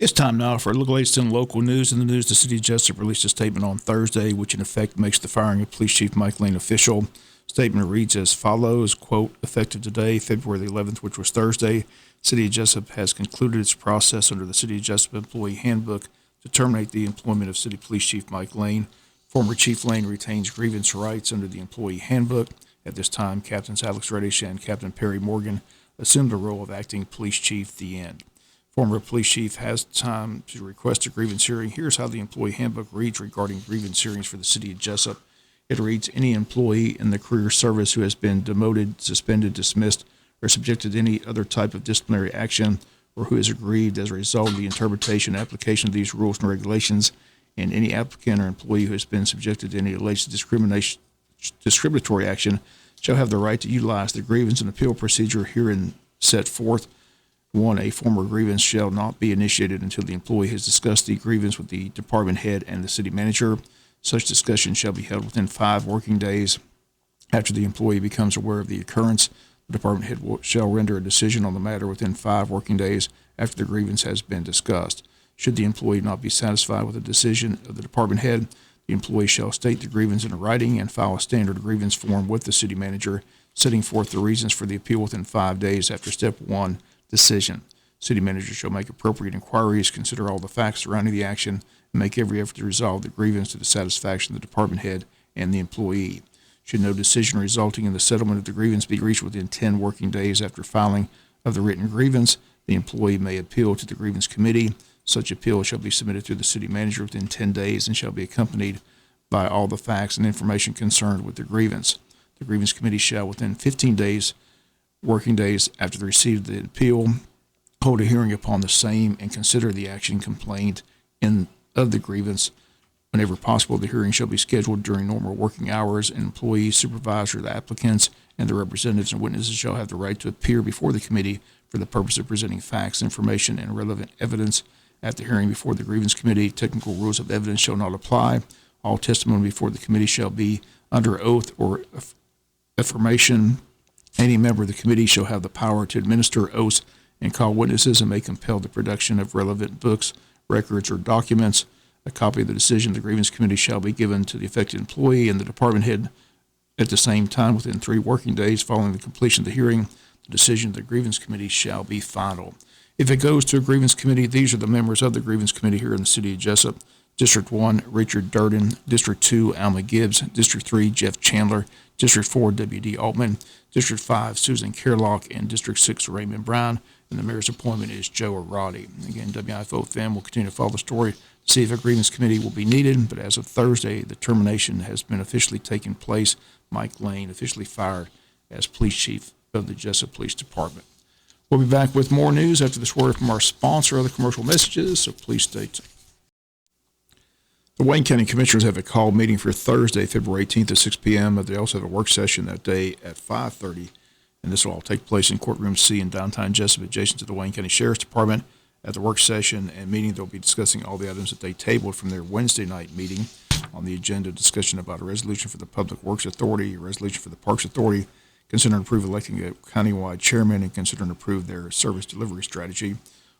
It's time now for a look at the latest in local news. In the news, the City of Jesup released a statement on Thursday, which in effect makes the firing of Police Chief Mike Lane official. Statement reads as follows, quote, effective today, February the 11th, which was Thursday, City of Jesup has concluded its process under the City of Jesup Employee Handbook to terminate the employment of City Police Chief Mike Lane. Former Chief Lane retains grievance rights under the Employee Handbook. At this time, Captains Alex Reddish and Captain Perry Morgan assumed the role of acting police chief. The end. Former police chief has time to request a grievance hearing. Here's how the employee handbook reads regarding grievance hearings for the City of Jesup. It reads, any employee in the career service who has been demoted, suspended, dismissed, or subjected to any other type of disciplinary action, or who is aggrieved as a result of the interpretation and application of these rules and regulations, and any applicant or employee who has been subjected to any alleged discriminatory action shall have the right to utilize the grievance and appeal procedure herein set forth. 1. A formal grievance shall not be initiated until the employee has discussed the grievance with the department head and the city manager. Such discussion shall be held within 5 working days after the employee becomes aware of the occurrence. The department head shall render a decision on the matter within 5 working days after the grievance has been discussed. Should the employee not be satisfied with the decision of the department head, the employee shall state the grievance in writing and file a standard grievance form with the city manager, setting forth the reasons for the appeal within 5 days after step 1 decision. City manager shall make appropriate inquiries, consider all the facts surrounding the action, and make every effort to resolve the grievance to the satisfaction of the department head and the employee. Should no decision resulting in the settlement of the grievance be reached within 10 working days after filing of the written grievance, the employee may appeal to the grievance committee. Such appeal shall be submitted to the city manager within 10 days and shall be accompanied by all the facts and information concerned with the grievance. The grievance committee shall, within 15 working days after the receipt of the appeal, hold a hearing upon the same and consider the action complained of the grievance. Whenever possible, the hearing shall be scheduled during normal working hours, and employees, supervisor, the applicants, and the representatives and witnesses shall have the right to appear before the committee for the purpose of presenting facts, information, and relevant evidence. At the hearing before the grievance committee, technical rules of evidence shall not apply. All testimony before the committee shall be under oath or affirmation. Any member of the committee shall have the power to administer oaths and call witnesses and may compel the production of relevant books, records, or documents. A copy of the decision of the grievance committee shall be given to the affected employee and the department head at the same time within 3 working days following the completion of the hearing. The decision of the grievance committee shall be final. If it goes to a grievance committee, these are the members of the grievance committee here in the City of Jesup. District 1, Richard Durden. District 2, Alma Gibbs. District 3, Jeff Chandler. District 4, W.D. Altman. District 5, Susan Kerlock. And District 6, Raymond Brown. And the mayor's appointment is Joe Arati. Again, WIFO fam will continue to follow the story to see if a grievance committee will be needed. But as of Thursday, the termination has been officially taken place. Mike Lane officially fired as police chief of the Jesup Police Department. We'll be back with more news after this word from our sponsor, other commercial messages, so please stay tuned. The Wayne County Commissioners have a call meeting for Thursday, February 18th at 6 p.m. They also have a work session that day at 5:30, and this will all take place in Courtroom C in downtown Jesup, adjacent to the Wayne County Sheriff's Department. At the work session and meeting, they'll be discussing all the items that they tabled from their Wednesday night meeting. On the agenda, discussion about a resolution for the Public Works Authority, a resolution for the Parks Authority, consider and approve electing a countywide chairman, and consider and approve their service delivery strategy.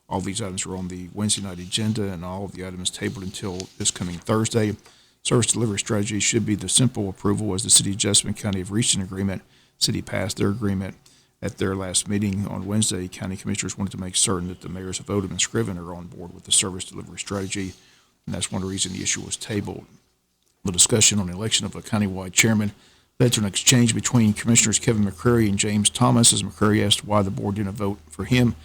All these items are on the Wednesday night agenda, and all of the items tabled until this coming Thursday. Service delivery strategy should be the simple approval, as the City of Jesup and County have reached an agreement. City passed their agreement at their last meeting on Wednesday. County Commissioners wanted to make certain that the mayors of Odom and Scriven are on board with the service delivery strategy, and that's one of the reasons the issue was tabled. The discussion on the election of a countywide chairman led to an exchange between Commissioners Kevin McCrary and James Thomas, as McCrary asked why the board didn't vote for him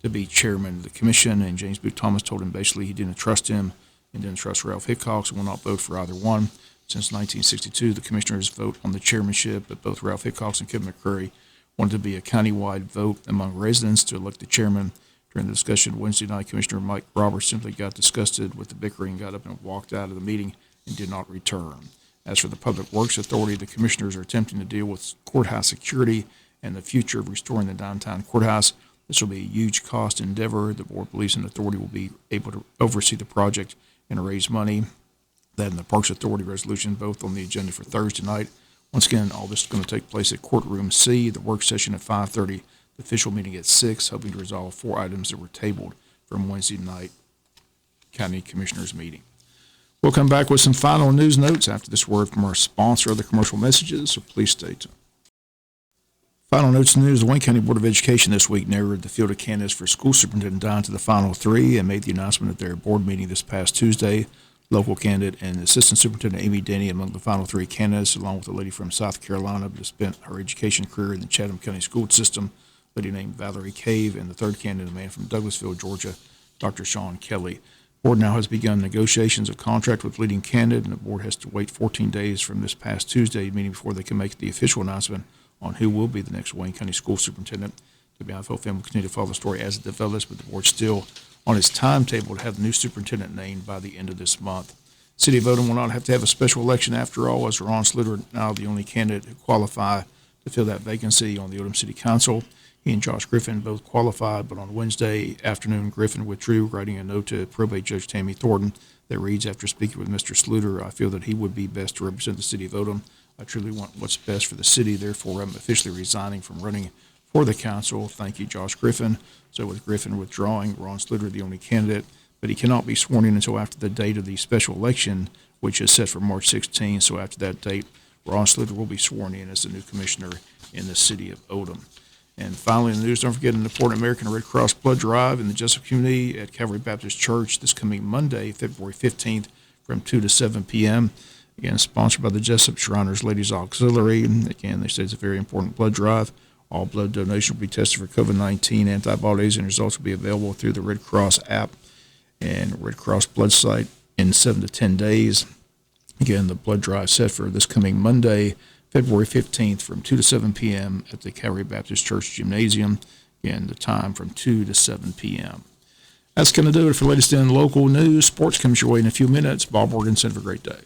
to be chairman of the commission, and James Booth Thomas told him basically he didn't trust him and didn't trust Ralph Hickox and will not vote for either one. Since 1962, the commissioners vote on the chairmanship, but both Ralph Hickox and Kevin McCrary wanted to be a countywide vote among residents to elect the chairman. During the discussion Wednesday night, Commissioner Mike Roberts simply got disgusted with the bickering, got up and walked out of the meeting and did not return. As for the Public Works Authority, the commissioners are attempting to deal with courthouse security and the future of restoring the downtown courthouse. This will be a huge cost endeavor. The board believes an authority will be able to oversee the project and raise money. That and the Parks Authority resolution, both on the agenda for Thursday night. Once again, all this is going to take place at Courtroom C, the work session at 5:30, the official meeting at 6, hoping to resolve 4 items that were tabled from Wednesday night County Commissioners meeting. We'll come back with some final news notes after this word from our sponsor of the commercial messages, so please stay tuned. Final notes and news. The Wayne County Board of Education this week narrowed the field of candidates for school superintendent down to the final three and made the announcement at their board meeting this past Tuesday. Local candidate and Assistant Superintendent Amy Denny among the final three candidates, along with a lady from South Carolina who spent her education career in the Chatham County school system, a lady named Valerie Cave, and the third candidate, a man from Douglasville, Georgia, Dr. Sean Kelly. The board now has begun negotiations of contract with leading candidate, and the board has to wait 14 days from this past Tuesday meeting before they can make the official announcement on who will be the next Wayne County school superintendent. The WIFO family will continue to follow the story as it develops, but the board's still on its timetable to have the new superintendent named by the end of this month. City of Odom will not have to have a special election after all, as Ron Sluter now the only candidate who qualify to fill that vacancy on the Odom City Council. He and Josh Griffin both qualified, but on Wednesday afternoon, Griffin withdrew, writing a note to probate judge Tammy Thornton that reads, after speaking with Mr. Sluter, I feel that he would be best to represent the city of Odom. I truly want what's best for the city. Therefore, I'm officially resigning from running for the council. Thank you, Josh Griffin. So with Griffin withdrawing, Ron Sluter the only candidate, but he cannot be sworn in until after the date of the special election, which is set for March 16. So after that date, Ron Sluter will be sworn in as the new commissioner in the city of Odom. And finally, in the news, don't forget an important American Red Cross blood drive in the Jesup community at Calvary Baptist Church this coming Monday, February 15th from 2 to 7 p.m. Again, sponsored by the Jesup Shriners Ladies Auxiliary. Again, they say it's a very important blood drive. All blood donation will be tested for COVID-19 antibodies, and results will be available through the Red Cross app and Red Cross blood site in 7 to 10 days. Again, the blood drive set for this coming Monday, February 15th from 2 to 7 p.m. at the Calvary Baptist Church Gymnasium. Again, the time from 2 to 7 p.m. That's going to do it for latest in local news. Sports comes your way in a few minutes. Bob Morganson, have a great day.